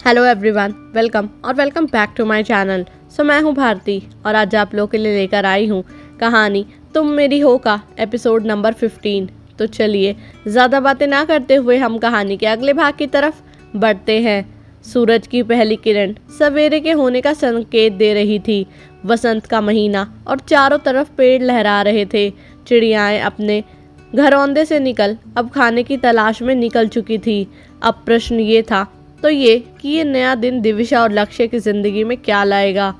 Hello everyone, welcome back to my channel. मैं हूं भारती और आज आप लोगों के लिए लेकर आई हूं कहानी तुम मेरी हो का एपिसोड नंबर 15। तो चलिए ज़्यादा बातें ना करते हुए हम कहानी के अगले भाग की तरफ बढ़ते हैं। सूरज की पहली किरण सवेरे के होने का संकेत दे रही थी। वसंत का महीना और चारों तरफ पेड़ लहरा रहे थे। चिड़ियाएँ अपने घरौंदे से निकल अब खाने की तलाश में निकल चुकी थी। अब प्रश्न ये था कि ये नया दिन दिविशा और लक्ष्य की ज़िंदगी में क्या लाएगा।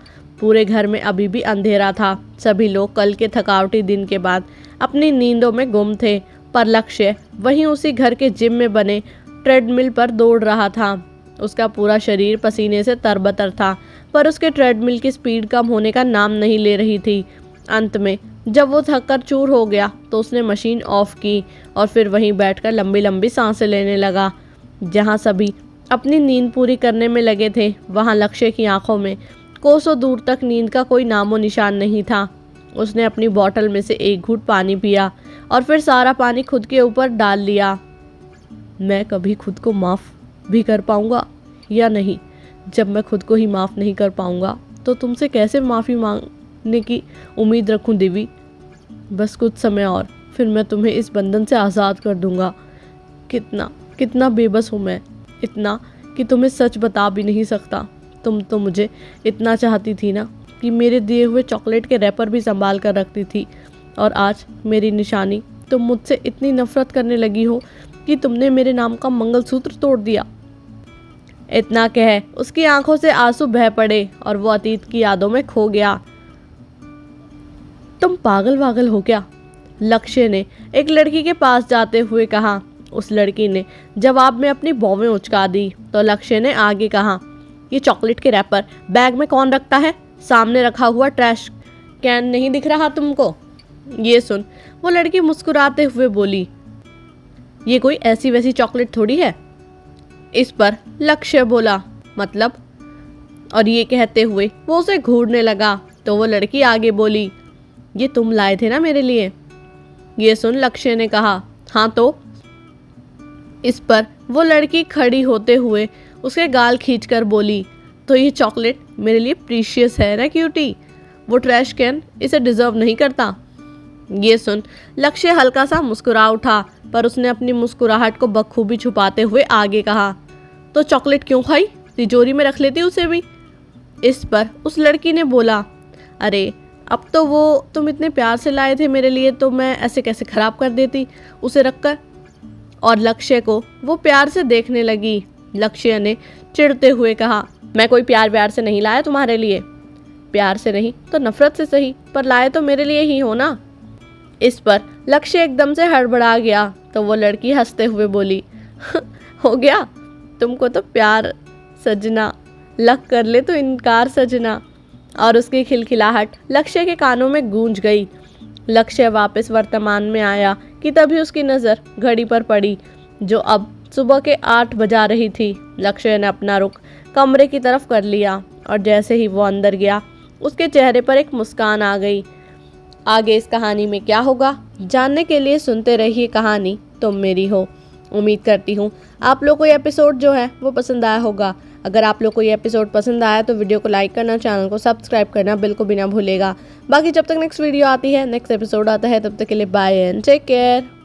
पूरे घर में अभी भी अंधेरा था। सभी लोग कल के थकावटी दिन के बाद अपनी नींदों में गुम थे, पर लक्ष्य वहीं उसी घर के जिम में बने ट्रेडमिल पर दौड़ रहा था। उसका पूरा शरीर पसीने से तरबतर था, पर उसके ट्रेडमिल की स्पीड कम होने का नाम नहीं ले रही थी। अंत में जब वो थक कर चूर हो गया तो उसने मशीन ऑफ की और फिर वहीं बैठकर लंबी लंबी सांसें लेने लगा। जहाँ सभी अपनी नींद पूरी करने में लगे थे, वहाँ लक्ष्य की आंखों में कोसों दूर तक नींद का कोई नामो निशान नहीं था। उसने अपनी बोतल में से एक घूंट पानी पिया और फिर सारा पानी खुद के ऊपर डाल लिया। मैं कभी खुद को माफ़ भी कर पाऊंगा या नहीं? जब मैं खुद को ही माफ़ नहीं कर पाऊंगा तो तुमसे कैसे माफ़ी मांगने की उम्मीद रखूं दिवी? बस कुछ समय और, फिर मैं तुम्हें इस बंधन से आज़ाद कर दूंगा। कितना कितना बेबस हूँ मैं, इतना कि तुम्हें सच बता भी नहीं सकता। तुम तो मुझे इतना चाहती थी ना कि मेरे दिए हुए चॉकलेट के रैपर भी संभाल कर रखती थी, और आज मेरी निशानी तुम मुझसे इतनी नफरत करने लगी हो कि तुमने मेरे नाम का मंगलसूत्र तोड़ दिया। इतना कह उसकी आंखों से आंसू बह पड़े और वो अतीत की यादों में खो गया। तुम पागल वागल हो क्या? लक्ष्य ने एक लड़की के पास जाते हुए कहा। उस लड़की ने जवाब में अपनी भौवें उचका दी तो लक्ष्य ने आगे कहा, ये चॉकलेट के रैपर बैग में कौन रखता है? सामने रखा हुआ ट्रैश कैन नहीं दिख रहा तुमको? ये सुन वो लड़की मुस्कुराते हुए बोली, ये कोई ऐसी वैसी चॉकलेट थोड़ी है। इस पर लक्ष्य बोला, मतलब? और ये कहते हुए वो उसे घूरने लगा तो वो लड़की आगे बोली, ये तुम लाए थे ना मेरे लिए? ये सुन लक्ष्य ने कहा, हाँ तो? इस पर वो लड़की खड़ी होते हुए उसके गाल खींचकर बोली, तो ये चॉकलेट मेरे लिए प्रीशियस है ना क्यूटी? वो ट्रैश कैन इसे डिजर्व नहीं करता। ये सुन लक्ष्य हल्का सा मुस्कुरा उठा, पर उसने अपनी मुस्कुराहट को बखूबी छुपाते हुए आगे कहा, तो चॉकलेट क्यों खाई? तिजोरी में रख लेती उसे भी। इस पर उस लड़की ने बोला, अरे अब तो वो तुम इतने प्यार से लाए थे मेरे लिए, तो मैं ऐसे कैसे खराब कर देती उसे रखकर। और लक्ष्य को वो प्यार से देखने लगी। लक्ष्य ने चिढ़ते हुए कहा, मैं कोई प्यार से नहीं लाया तुम्हारे लिए। प्यार से नहीं तो नफरत से सही, पर लाए तो मेरे लिए ही हो ना। इस पर लक्ष्य एकदम से हड़बड़ा गया तो वो लड़की हंसते हुए बोली, हो गया तुमको तो प्यार सजना, लक कर ले तो इनकार सजना। और उसकी खिलखिलाहट लक्ष्य के कानों में गूंज गई। लक्ष्य वापस वर्तमान में आया कि तभी उसकी नज़र घड़ी पर पड़ी जो अब सुबह के 8 बजा रही थी। लक्ष्य ने अपना रुख कमरे की तरफ कर लिया और जैसे ही वो अंदर गया उसके चेहरे पर एक मुस्कान आ गई। आगे इस कहानी में क्या होगा जानने के लिए सुनते रहिए कहानी तुम मेरी हो। उम्मीद करती हूँ आप लोग को ये एपिसोड जो है वो पसंद आया होगा। अगर आप लोग को ये एपिसोड पसंद आया तो वीडियो को लाइक करना, चैनल को सब्सक्राइब करना बिल्कुल भी ना भूलेगा। बाकी जब तक नेक्स्ट वीडियो आती है, नेक्स्ट एपिसोड आता है, तब तक के लिए बाय एंड टेक केयर।